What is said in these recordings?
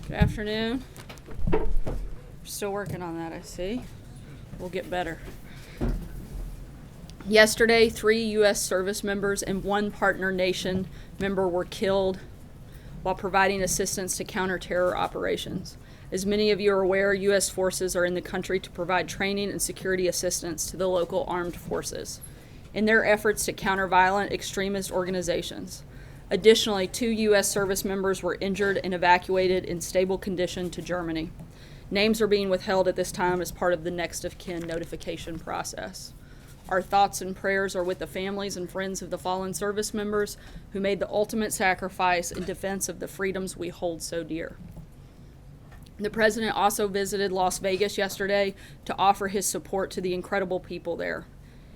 Good afternoon. We're still working on that, I see. We'll get better. Yesterday, 3 U.S. service members and 1 partner nation member were killed while providing assistance to counter-terror operations. As many of you are aware, U.S. forces are in the country to provide training and security assistance to the local armed forces in their efforts to counter violent extremist organizations. Additionally, 2 U.S. service members were injured and evacuated in stable condition to Germany. Names are being withheld at this time as part of the next of kin notification process. Our thoughts and prayers are with the families and friends of the fallen service members who made the ultimate sacrifice in defense of the freedoms we hold so dear. The president also visited Las Vegas yesterday to offer his support to the incredible people there.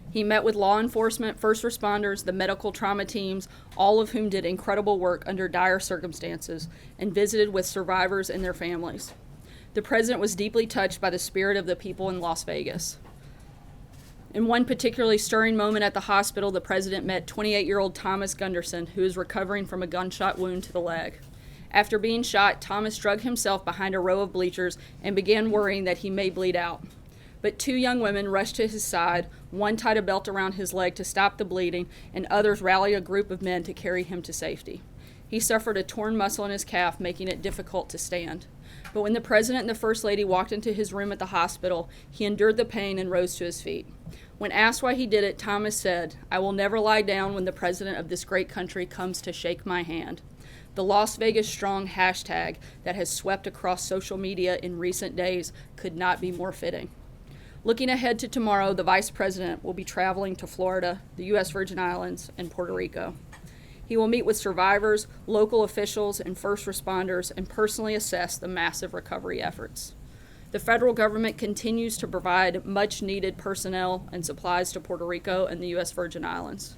He met with law enforcement, first responders, the medical trauma teams, all of whom did incredible work under dire circumstances, and visited with survivors and their families. The president was deeply touched by the spirit of the people in Las Vegas. In one particularly stirring moment at the hospital, the president met 28-year-old Thomas Gunderson, who is recovering from a gunshot wound to the leg. After being shot, Thomas drug himself behind a row of bleachers and began worrying that he may bleed out. But 2 young women rushed to his side, one tied a belt around his leg to stop the bleeding, and others rallied a group of men to carry him to safety. He suffered a torn muscle in his calf, making it difficult to stand. But when the president and the first lady walked into his room at the hospital, he endured the pain and rose to his feet. When asked why he did it, Thomas said, "I will never lie down when the president of this great country comes to shake my hand." The Las Vegas Strong hashtag that has swept across social media in recent days could not be more fitting. Looking ahead to tomorrow, the Vice President will be traveling to Florida, the U.S. Virgin Islands, and Puerto Rico. He will meet with survivors, local officials, and first responders and personally assess the massive recovery efforts. The federal government continues to provide much-needed personnel and supplies to Puerto Rico and the U.S. Virgin Islands.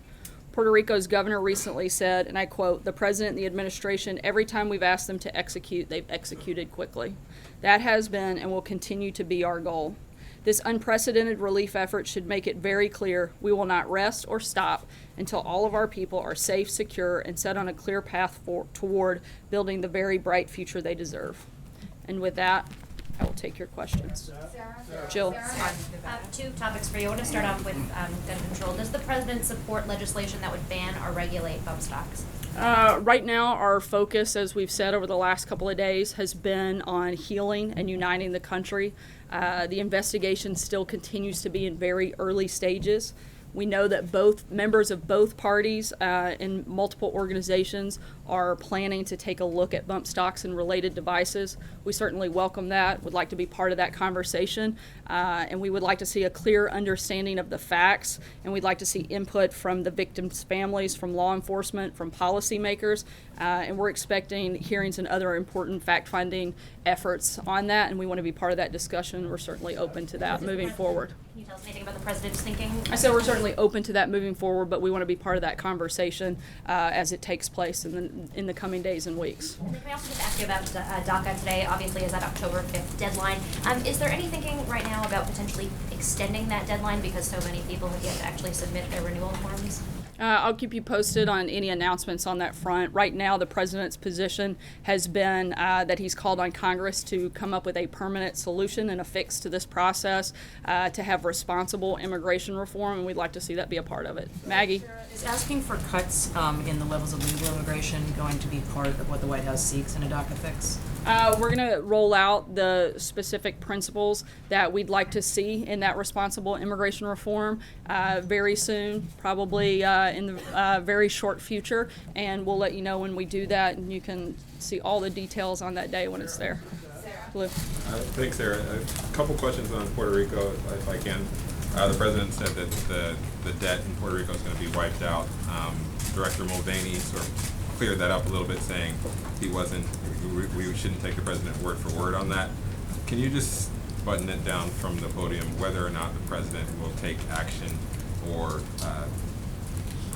Puerto Rico's governor recently said, and I quote, "The president and the administration, every time we've asked them to execute, they've executed quickly. That has been and will continue to be our goal. This unprecedented relief effort should make it very clear we will not rest or stop until all of our people are safe, secure, and set on a clear path toward building the very bright future they deserve." And with that, I will take your questions. Jill. 2 topics for you. I want to start off with gun control. Does the president support legislation that would ban or regulate bump stocks? Right now, our focus, as we've said over the last couple of days, has been on healing and uniting the country. The investigation still continues to be in very early stages. We know that both members of both parties and multiple organizations are planning to take a look at bump stocks and related devices. We certainly welcome that, would like to be part of that conversation, and we would like to see a clear understanding of the facts, and we'd like to see input from the victims' families, from law enforcement, from policymakers, and we're expecting hearings and other important fact-finding efforts on that, and we want to be part of that discussion. We're certainly open to that moving forward. Can you tell us anything about the president's thinking? I said we're certainly open to that moving forward, but we want to be part of that conversation as it takes place in the coming days and weeks. And then can I also just ask you about DACA today? Obviously, is that October 5th deadline. Is there any thinking right now about potentially extending that deadline because so many people have yet to actually submit their renewal forms? I'll keep you posted on any announcements on that front. Right now, the president's position has been that he's called on Congress to come up with a permanent solution and a fix to this process to have responsible immigration reform, and we'd like to see that be a part of it. Maggie? Is asking for cuts in the levels of legal immigration going to be part of what the White House seeks in a DACA fix? We're going to roll out the specific principles that we'd like to see in that responsible immigration reform very soon, probably in the very short future, and we'll let you know when we do that, and you can see all the details on that day when it's there. Blue. Thanks, Sarah. A couple questions on Puerto Rico, if I can. The president said that the debt in Puerto Rico is going to be wiped out. Director Mulvaney sort of cleared that up a little bit, saying we shouldn't take the president word for word on that. Can you just button it down from the podium whether or not the president will take action or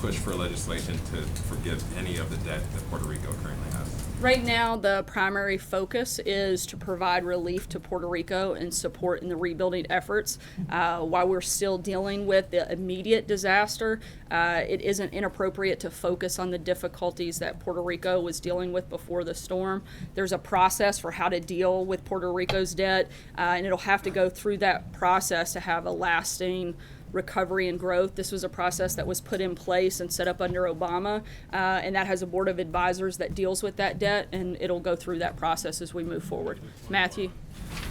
push for legislation to forgive any of the debt that Puerto Rico currently has? Right now, the primary focus is to provide relief to Puerto Rico and support in the rebuilding efforts. While we're still dealing with the immediate disaster, it isn't inappropriate to focus on the difficulties that Puerto Rico was dealing with before the storm. There's a process for how to deal with Puerto Rico's debt, and it'll have to go through that process to have a lasting recovery and growth. This was a process that was put in place and set up under Obama, and that has a board of advisors that deals with that debt, and it'll go through that process as we move forward. Matthew?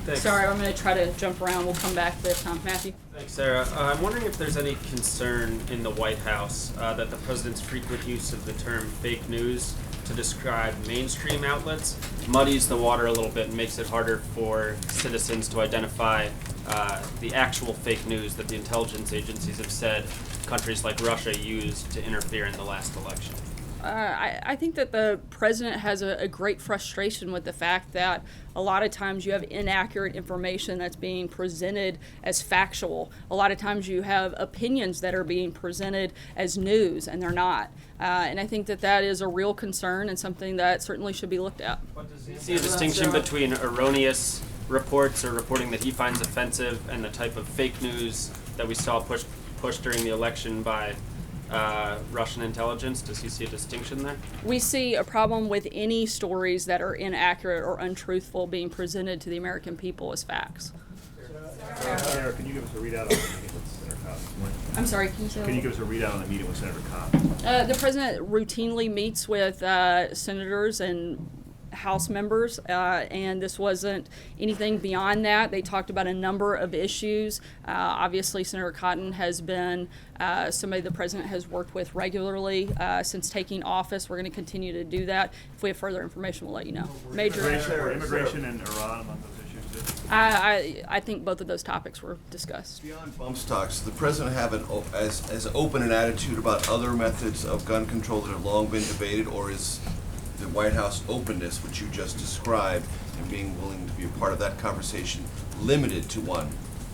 Thanks. Sorry, I'm going to try to jump around. We'll come back this time. Matthew? Thanks, Sarah. I'm wondering if there's any concern in the White House that the president's frequent use of the term fake news to describe mainstream outlets muddies the water a little bit and makes it harder for citizens to identify the actual fake news that the intelligence agencies have said countries like Russia used to interfere in the last election. I think that the president has a great frustration with the fact that a lot of times you have inaccurate information that's being presented as factual. A lot of times you have opinions that are being presented as news, and they're not. And I think that that is a real concern and something that certainly should be looked at. Do you see a distinction between erroneous reports or reporting that he finds offensive and the type of fake news that we saw pushed during the election by Russian intelligence? Does he see a distinction there? We see a problem with any stories that are inaccurate or untruthful being presented to the American people as facts. Sarah, can you give us a readout on the meeting with Senator Cobb? I'm sorry, can you say that? Can you give us a readout on the meeting with Senator Cobb? The president routinely meets with senators and House members, and this wasn't anything beyond that. They talked about a number of issues. Obviously, Senator Cotton has been somebody the president has worked with regularly since taking office. We're going to continue to do that. If we have further information, we'll let you know. Major. Immigration and Iran among those issues. I think both of those topics were discussed. Beyond bump stocks, the president have as open an attitude about other methods of gun control that have long been debated, or is the White House openness, which you just described, and being willing to be a part of that conversation, limited to one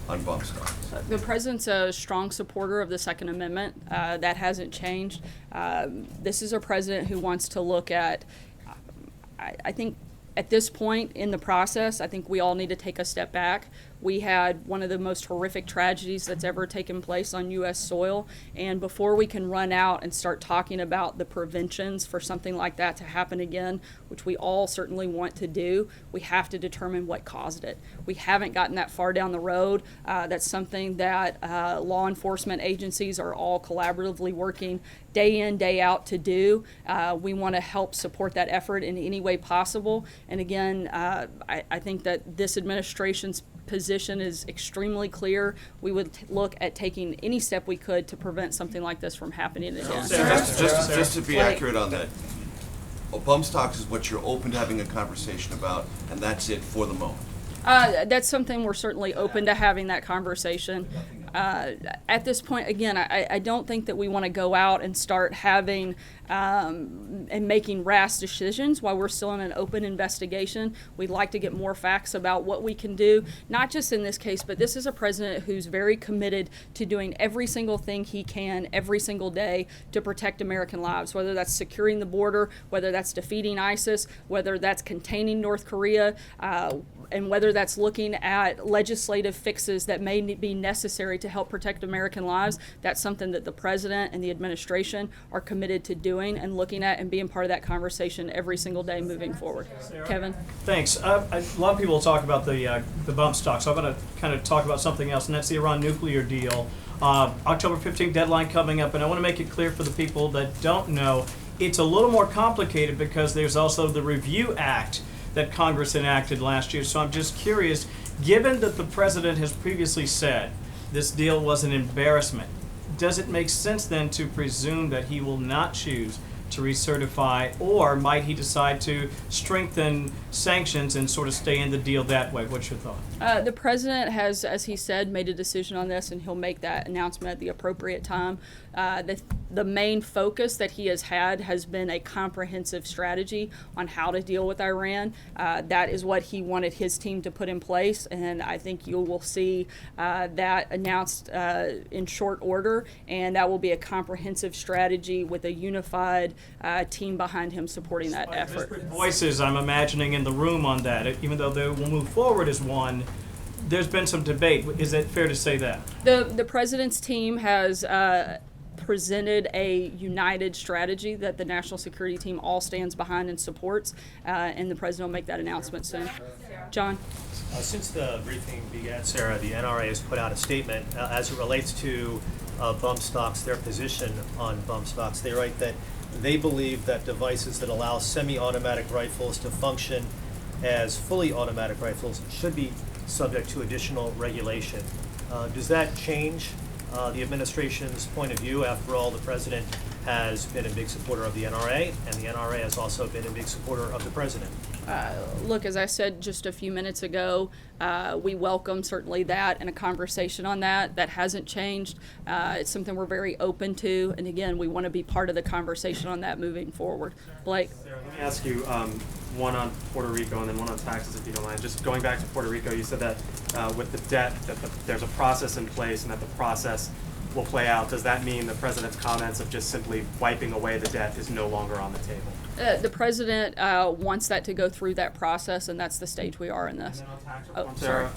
on bump stocks? The president's a strong supporter of the Second Amendment. That hasn't changed. This is a president who wants to look at, I think at this point in the process, I think we all need to take a step back. We had one of the most horrific tragedies that's ever taken place on U.S. soil, and before we can run out and start talking about the preventions for something like that to happen again, which we all certainly want to do, we have to determine what caused it. We haven't gotten that far down the road. That's something that law enforcement agencies are all collaboratively working day in, day out to do. We want to help support that effort in any way possible. And again, I think that this administration's position is extremely clear. We would look at taking any step we could to prevent something like this from happening again. Just to be accurate on that, bump stocks is what you're open to having a conversation about, and that's it for the moment. That's something we're certainly open to having that conversation. At this point, again, I don't think that we want to go out and start having and making rash decisions while we're still in an open investigation. We'd like to get more facts about what we can do, not just in this case, but this is a president who's very committed to doing every single thing he can every single day to protect American lives, whether that's securing the border, whether that's defeating ISIS, whether that's containing North Korea, and whether that's looking at legislative fixes that may be necessary to help protect American lives. That's something that the president and the administration are committed to doing and looking at and being part of that conversation every single day moving forward. Kevin? Thanks. A lot of people talk about the bump stock, so I'm going to kind of talk about something else, and that's the Iran nuclear deal. October 15th deadline coming up, and I want to make it clear for the people that don't know, it's a little more complicated because there's also the Review Act that Congress enacted last year. So I'm just curious, given that the president has previously said this deal was an embarrassment, does it make sense then to presume that he will not choose to recertify, or might he decide to strengthen sanctions and sort of stay in the deal that way. What's your thought? The president has, as he said, made a decision on this, and he'll make that announcement at the appropriate time. The main focus that he has been a comprehensive strategy on how to deal with Iran. That is what he wanted his team to put in place, and I think you will see that announced in short order, and that will be a comprehensive strategy with a unified team behind him supporting that effort. Disparate voices, I'm imagining, in the room on that. Even though they will move forward as one, there's been some debate. Is it fair to say that? The president's team has presented a united strategy that the national security team all stands behind and supports, and the president will make that announcement soon. John? Since the briefing began, Sarah, the NRA has put out a statement as it relates to bump stocks, their position on bump stocks. They write that they believe that devices that allow semi-automatic rifles to function as fully automatic rifles should be subject to additional regulation. Does that change the administration's point of view? After all, the president has been a big supporter of the NRA, and the NRA has also been a big supporter of the president. Look, as I said just a few minutes ago, we welcome certainly that and a conversation on that. That hasn't changed. It's something we're very open to, and again, we want to be part of the conversation on that moving forward. Blake? Sarah, let me ask you one on Puerto Rico and then one on taxes, if you don't mind. Just going back to Puerto Rico, you said that with the debt, that there's a process in place and that the process will play out. Does that mean the president's comments of just simply wiping away the debt is no longer on the table? The president wants that to go through that process, and that's the stage we are in this. And then on tax Oh, reform, Sarah,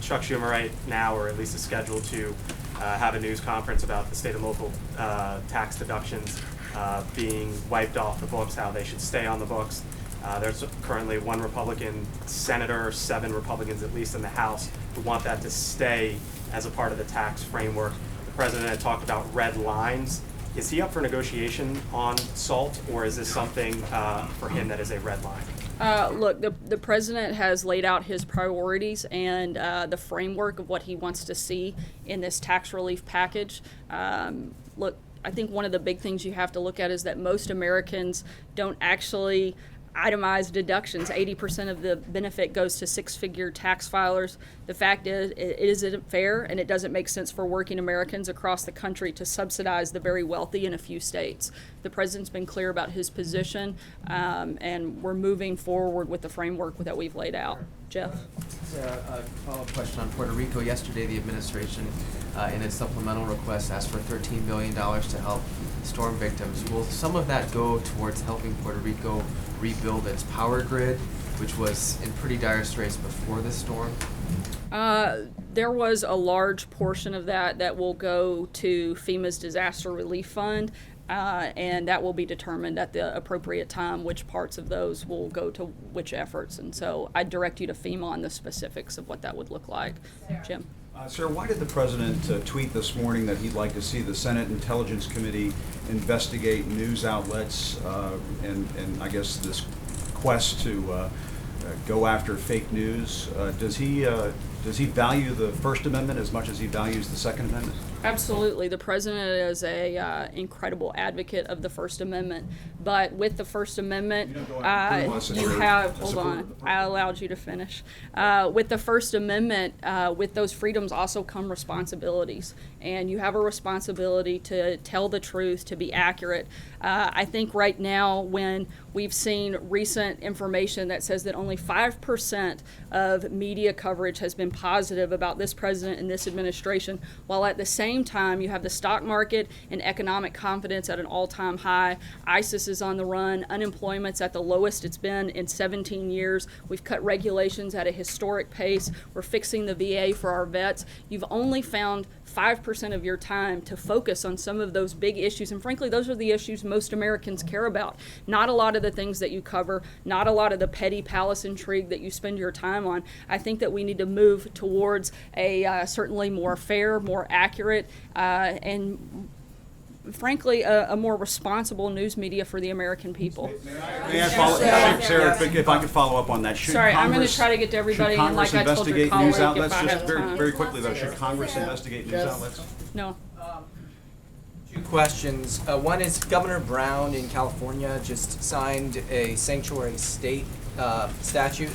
Chuck Schumer right now, or at least is scheduled to have a news conference about the state and local tax deductions being wiped off the books, how they should stay on the books. There's currently one Republican senator, 7 Republicans at least in the House, who want that to stay as a part of the tax framework. The president had talked about red lines. Is he up for negotiation on SALT, or is this something for him that is a red line? Look, the president has laid out his priorities and the framework of what he wants to see in this tax relief package. Look, I think one of the big things you have to look at is that most Americans don't actually itemize deductions. 80% of the benefit goes to six-figure tax filers. The fact is, it isn't fair, and it doesn't make sense for working Americans across the country to subsidize the very wealthy in a few states. The president's been clear about his position, and we're moving forward with the framework that we've laid out. Jeff? A follow-up question on Puerto Rico. Yesterday, the administration, in its supplemental request, asked for $13 billion to help storm victims. Will some of that go towards helping Puerto Rico rebuild its power grid, which was in pretty dire straits before the storm? There was a large portion of that will go to FEMA's Disaster Relief Fund, and that will be determined at the appropriate time which parts of those will go to which efforts. And so I direct you to FEMA on the specifics of what that would look like. Jim? Sir, why did the president tweet this morning that he'd like to see the Senate Intelligence Committee investigate news outlets and I guess this quest to go after fake news? Does he value the First Amendment as much as he values the Second Amendment? Absolutely. The president is a incredible advocate of the First Amendment. But with the First Amendment, you have, hold on, I allowed you to finish. With the First Amendment, with those freedoms also come responsibilities. And you have a responsibility to tell the truth, to be accurate. I think right now, when we've seen recent information that says that only 5% of media coverage has been positive about this president and this administration, while at the same time you have the stock market and economic confidence at an all-time high. ISIS is on the run. Unemployment's at the lowest it's been in 17 years. We've cut regulations at a historic pace. We're fixing the VA for our vets. You've only found 5% of your time to focus on some of those big issues. And frankly, those are the issues most Americans care about. Not a lot of the things that you cover, not a lot of the petty palace intrigue that you spend your time on. I think that we need to move towards a certainly more fair, more accurate, and frankly, a more responsible news media for the American people. May I follow, Sarah, if I could follow up on that. Sorry, I'm going to try to get to everybody, and like I told your colleague, if I have Just time. very quickly, though, should Congress investigate news outlets? No. Two questions. One is Governor Brown in California just signed a sanctuary state statute,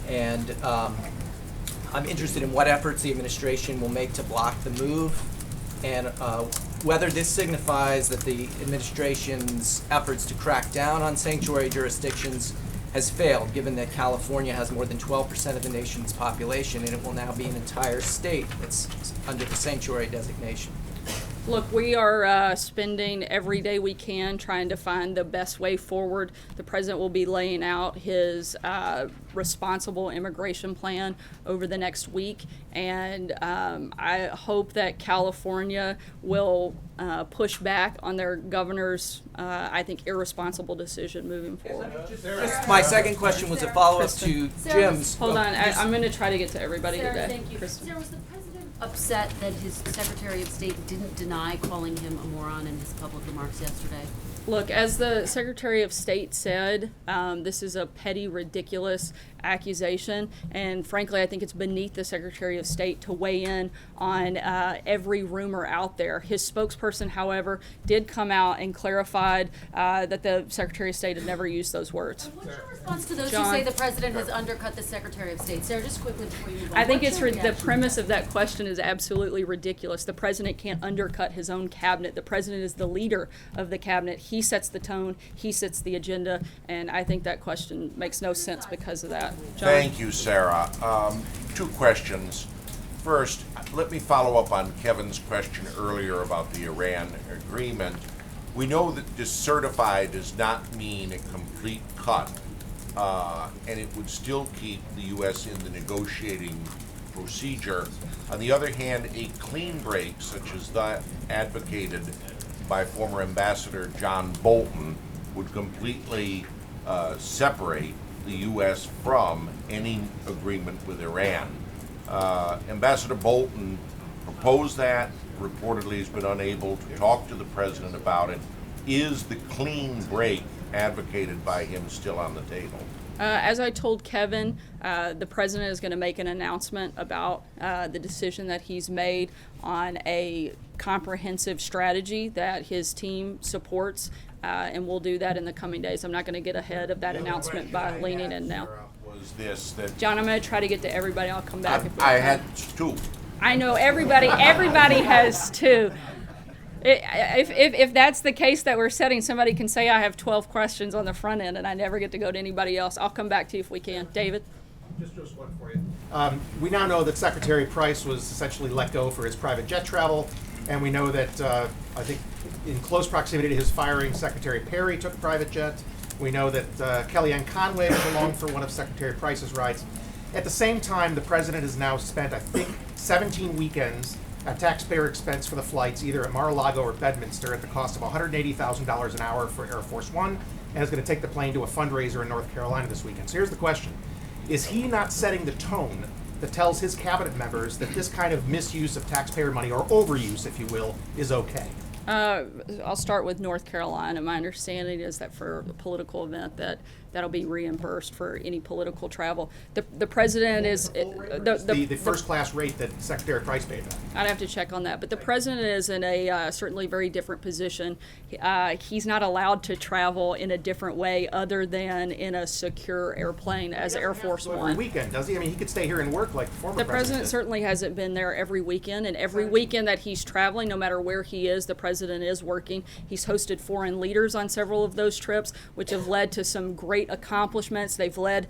and I'm interested in what efforts the administration will make to block the move, and whether this signifies that the administration's efforts to crack down on sanctuary jurisdictions has failed, given that California has more than 12% of the nation's population, and it will now be an entire state that's under the sanctuary designation. Look, we are spending every day we can trying to find the best way forward. The president will be laying out his responsible immigration plan over the next week, and I hope that California will push back on their governor's, I think, irresponsible decision moving forward. My second question was a follow-up to Jim's. Hold on, I'm going to try to get to everybody Sarah, today. thank you. Kristen. Sarah, was the president upset that his Secretary of State didn't deny calling him a moron in his public remarks yesterday? Look, as the Secretary of State said, this is a petty, ridiculous accusation, and frankly, I think it's beneath the Secretary of State to weigh in on every rumor out there. His spokesperson, however, did come out and clarified that the Secretary of State had never used those words. What's your response to those John? who say the president has undercut the Secretary of State? Sarah, just quickly before you move on. I think what's it's your the reaction to premise that? of that question is absolutely ridiculous. The president can't undercut his own cabinet. The president is the leader of the cabinet. He sets the tone. He sets the agenda, and I think that question makes no sense because of that. John? Thank you, Sarah. 2 questions. First, let me follow up on Kevin's question earlier about the Iran agreement. We know that discertified does not mean a complete cut, and it would still keep the U.S. in the negotiating procedure. On the other hand, a clean break, such as that advocated by former Ambassador John Bolton, would completely separate the U.S. from any agreement with Iran. Ambassador Bolton proposed that, reportedly has been unable to talk to the president about it. Is the clean break advocated by him still on the table? As I told Kevin, the president is going to make an announcement about the decision that he's made on a comprehensive strategy that his team supports, and we'll do that in the coming days. I'm not going to get ahead of that announcement by leaning in now. Was this that John, I'm going to try to get to everybody. I'll come back. if we I can. had 2. I know everybody has 2. If that's the case that we're setting, somebody can say I have 12 questions on the front end and I never get to go to anybody else. I'll come back to you if we can. David? Just one for you. We now know that Secretary Price was essentially let go for his private jet travel, and we know that I think in close proximity to his firing, Secretary Perry took a private jet. We know that Kellyanne Conway was along for one of Secretary Price's rides. At the same time, the president has now spent, I think, 17 weekends at taxpayer expense for the flights, either at Mar-a-Lago or Bedminster, at the cost of $180,000 an hour for Air Force One, and is going to take the plane to a fundraiser in North Carolina this weekend. So here's the question. Is he not setting the tone that tells his cabinet members that this kind of misuse of taxpayer money, or overuse, if you will, is okay? I'll start with North Carolina. My understanding is that for a political event that'll be reimbursed for any political travel. The president is The first class rate that Secretary Price paid back. I'd have to check on that, but the president is in a certainly very different position. He's not allowed to travel in a different way other than in a secure airplane as Air Force Every One. weekend, does he? I mean, he could stay here and work like the former The president did. certainly hasn't been there every weekend, and every weekend that he's traveling, no matter where he is, the president is working. He's hosted foreign leaders on several of those trips, which have led to some great accomplishments. They've led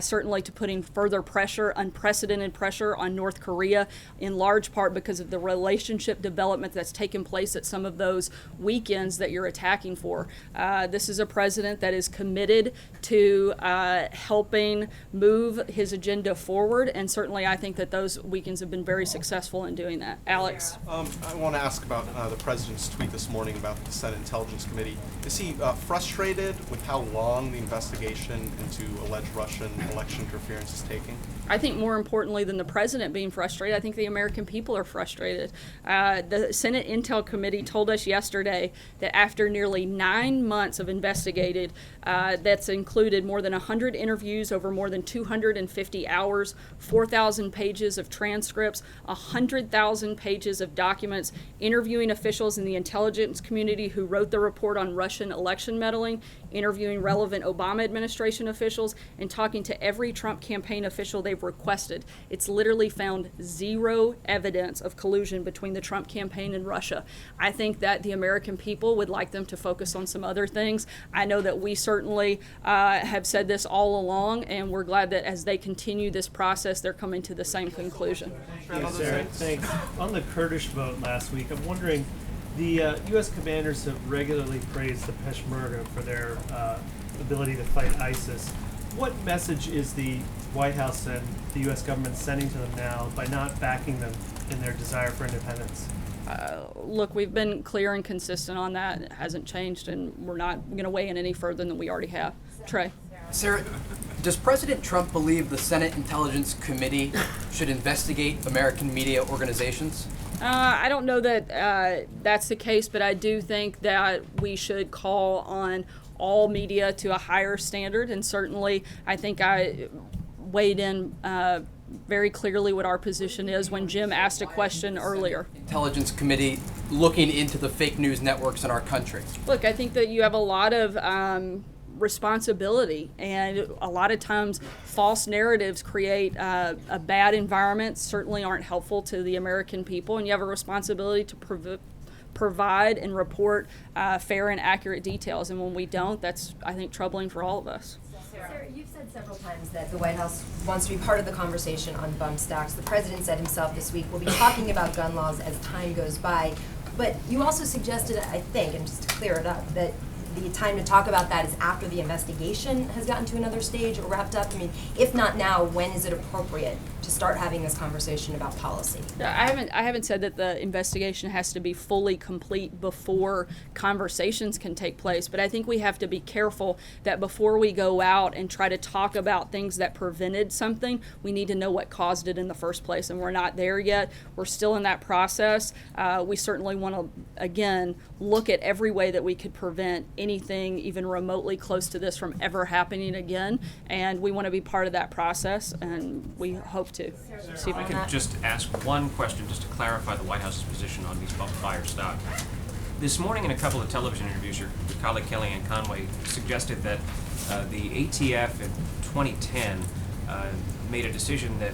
certainly to putting further pressure, unprecedented pressure on North Korea, in large part because of the relationship development that's taken place at some of those weekends that you're attacking for. This is a president that is committed to helping move his agenda forward, and certainly I think that those weekends have been very successful in doing that. Alex? I want to ask about the president's tweet this morning about the Senate Intelligence Committee. Is he frustrated with how long the investigation into alleged Russian election interference is taking? I think more importantly than the president being frustrated, I think the American people are frustrated. The Senate Intel Committee told us yesterday that after nearly 9 months of investigated, that's included more than 100 interviews over more than 250 hours, 4,000 pages of transcripts, 100,000 pages of documents, interviewing officials in the intelligence community who wrote the report on Russian election meddling, interviewing relevant Obama administration officials, and talking to every Trump campaign official they've requested. It's literally found zero evidence of collusion between the Trump campaign and Russia. I think that the American people would like them to focus on some other things. I know that we certainly have said this all along, and we're glad that as they continue this process, they're coming to the same conclusion. Yes, Sarah, thanks. On the Kurdish vote last week, I'm wondering, the U.S. commanders have regularly praised the Peshmerga for their ability to fight ISIS. What message is the White House and the U.S. government sending to them now by not backing them in their desire for independence? Look, we've been clear and consistent on that. It hasn't changed, and we're not going to weigh in any further than we already have. Trey. Sarah, does President Trump believe the Senate Intelligence Committee should investigate American media organizations? I don't know that that's the case, but I do think that we should call on all media to a higher standard, and certainly I think I weighed in very clearly what our position is when Jim asked a question earlier. Intelligence Committee looking into the fake news networks in our country. Look, I think that you have a lot of responsibility, and a lot of times false narratives create a bad environment, certainly aren't helpful to the American people, and you have a responsibility to provide and report fair and accurate details, and when we don't, that's, I think, troubling for all of us. Sarah, you've said several times that the White House wants to be part of the conversation on bump stocks. The president said himself this week we'll be talking about gun laws as time goes by. But you also suggested, I think, and just to clear it up, that the time to talk about that is after the investigation has gotten to another stage or wrapped up. I mean, if not now, when is it appropriate to start having this conversation about policy? I haven't said that the investigation has to be fully complete before conversations can take place, but I think we have to be careful that before we go out and try to talk about things that prevented something, we need to know what caused it in the first place, and we're not there yet. We're still in that process. We certainly want to, again, look at every way that we could prevent anything even remotely close to this from ever happening again, and we want to be part of that process, and we hope to. See if I could just ask one question just to clarify the White House's position on these bump fire stock. This morning in a couple of television interviews, your colleague Kellyanne Conway suggested that the ATF in 2010 made a decision that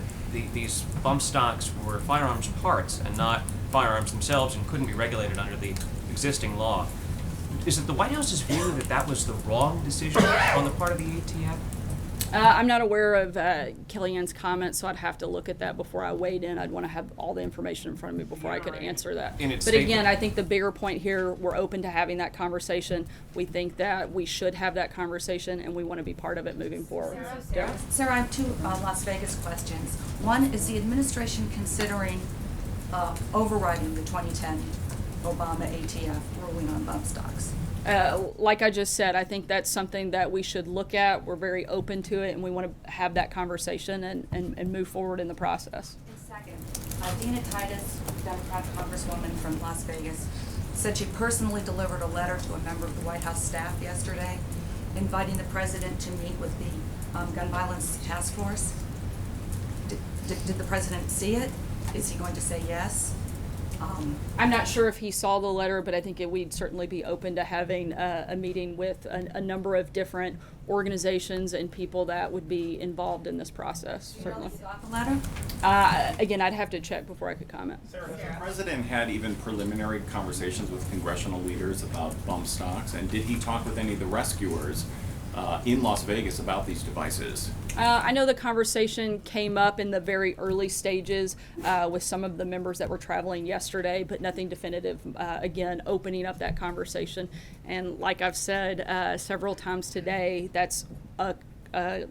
these bump stocks were firearms parts and not firearms themselves and couldn't be regulated under the existing law. Is it the White House's view that that was the wrong decision on the part of the ATF? I'm not aware of Kellyanne's comments, so I'd have to look at that before I weighed in. I'd want to have all the information in front of me before I could answer that. But again, I think the bigger point here, we're open to having that conversation. We think that we should have that conversation, and we want to be part of it moving forward. Sarah, I have two Las Vegas questions. One, is the administration considering overriding the 2010 Obama ATF ruling on bump stocks? Like I just said, I think that's something that we should look at. We're very open to it, and we want to have that conversation and move forward in the process. And second, Dina Titus, Democrat Congresswoman from Las Vegas, said she personally delivered a letter to a member of the White House staff yesterday inviting the president to meet with the gun violence task force. Did the president see it? Is he going to say yes? I'm not sure if he saw the letter, but I think we'd certainly be open to having a meeting with a number of different organizations and people that would be involved in this process. Certainly. You got the letter? Again, I'd have to check before I could comment. Sarah, the president had even preliminary conversations with congressional leaders about bump stocks, and did he talk with any of the rescuers in Las Vegas about these devices? I know the conversation came up in the very early stages with some of the members that were traveling yesterday, but nothing definitive. Again, opening up that conversation. And like I've said several times today, that's a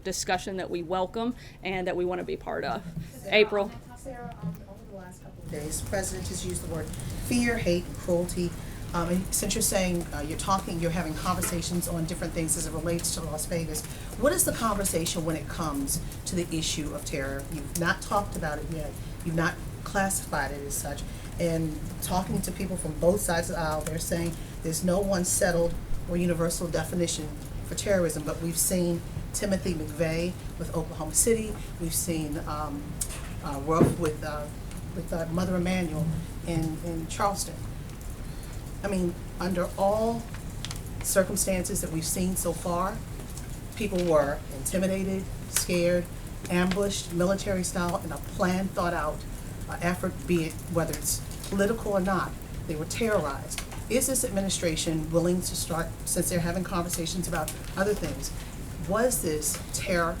discussion that we welcome and that we want to be part of. April. Sarah, over the last couple of days, the president has used the word fear, hate, and cruelty. And since you're saying you're having conversations on different things as it relates to Las Vegas, what is the conversation when it comes to the issue of terror? You've not talked about it yet. You've not classified it as such. And talking to people from both sides of the aisle, they're saying there's no one settled or universal definition for terrorism. But we've seen Timothy McVeigh with Oklahoma City. We've seen Ruff with Mother Emanuel in Charleston. I mean, under all circumstances that we've seen so far, people were intimidated, scared, ambushed, military style, in a planned, thought out effort, be it whether it's political or not. They were terrorized. Is this administration willing to start, since they're having conversations about other things, was this terror,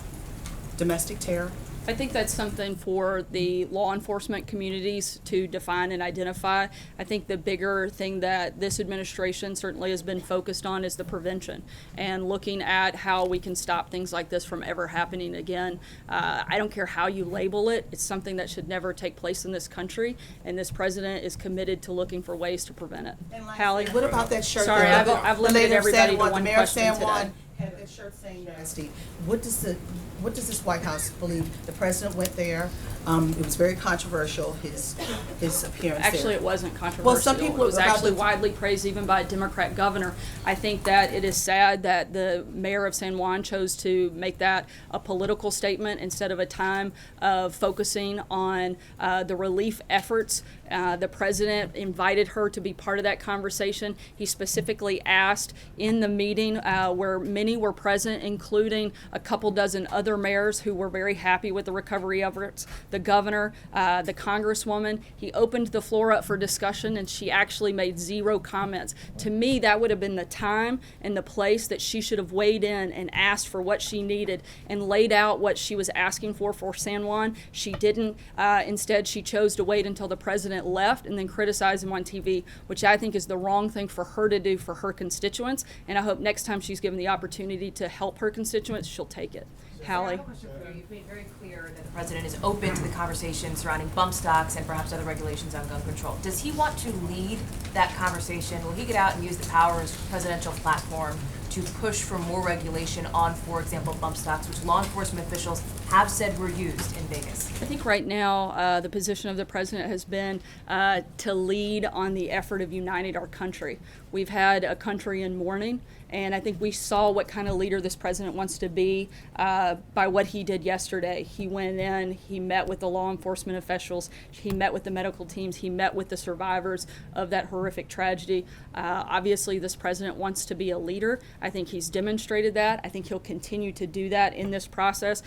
domestic terror? I think that's something for the law enforcement communities to define and identify. I think the bigger thing that this administration certainly has been focused on is the prevention and looking at how we can stop things like this from ever happening again. I don't care how you label it, it's something that should never take place in this country, and this president is committed to looking for ways to prevent it. Hallie? What about that shirt? Sorry, that I've the limited mayor of everybody San to Juan, one the mayor of question San today. Juan had that shirt saying nasty. What does this White House believe? The president went there. It was very controversial, his appearance there. Actually, it wasn't controversial. Well, some people it was about actually the- widely praised even by a Democrat governor. I think that it is sad that the mayor of San Juan chose to make that a political statement instead of a time of focusing on the relief efforts. The president invited her to be part of that conversation. He specifically asked in the meeting where many were present, including a couple dozen other mayors who were very happy with the recovery efforts, the governor, the congresswoman. He opened the floor up for discussion, and she actually made zero comments. To me, that would have been the time and the place that she should have weighed in and asked for what she needed and laid out what she was asking for San Juan. She didn't. Instead, she chose to wait until the president left and then criticize him on TV, which I think is the wrong thing for her to do for her constituents. And I hope next time she's given the opportunity to help her constituents, she'll take it. Hallie? I have a question for you. You've made very clear that the president is open to the conversation surrounding bump stocks and perhaps other regulations on gun control. Does he want to lead that conversation? Will he get out and use the power of his presidential platform to push for more regulation on, for example, bump stocks, which law enforcement officials have said were used in Vegas? I think right now the position of the president has been to lead on the effort of uniting our country. We've had a country in mourning, and I think we saw what kind of leader this president wants to be by what he did yesterday. He went in, he met with the law enforcement officials, he met with the medical teams, he met with the survivors of that horrific tragedy. Obviously, this president wants to be a leader. I think he's demonstrated that. I think he'll continue to do that in this process.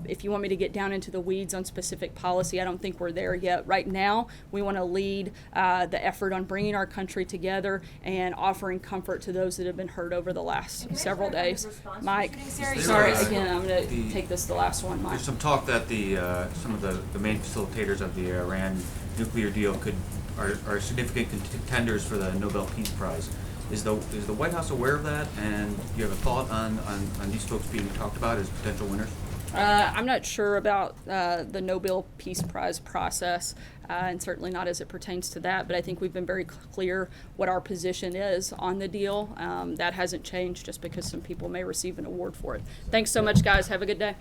If you want me to get down into the weeds on specific policy, I don't think we're there yet. Right now, we want to lead the effort on bringing our country together and offering comfort to those that have been hurt over the last several days. Mike, sorry, again, I'm going to take this the last one, Mike. There's some talk that some of the main facilitators of the Iran nuclear deal are significant contenders for the Nobel Peace Prize. Is the White House aware of that, and do you have a thought on these folks being talked about as potential winners? I'm not sure about the Nobel Peace Prize process, and certainly not as it pertains to that, but I think we've been very clear what our position is on the deal. That hasn't changed just because some people may receive an award for it. Thanks so much, guys. Have a good day.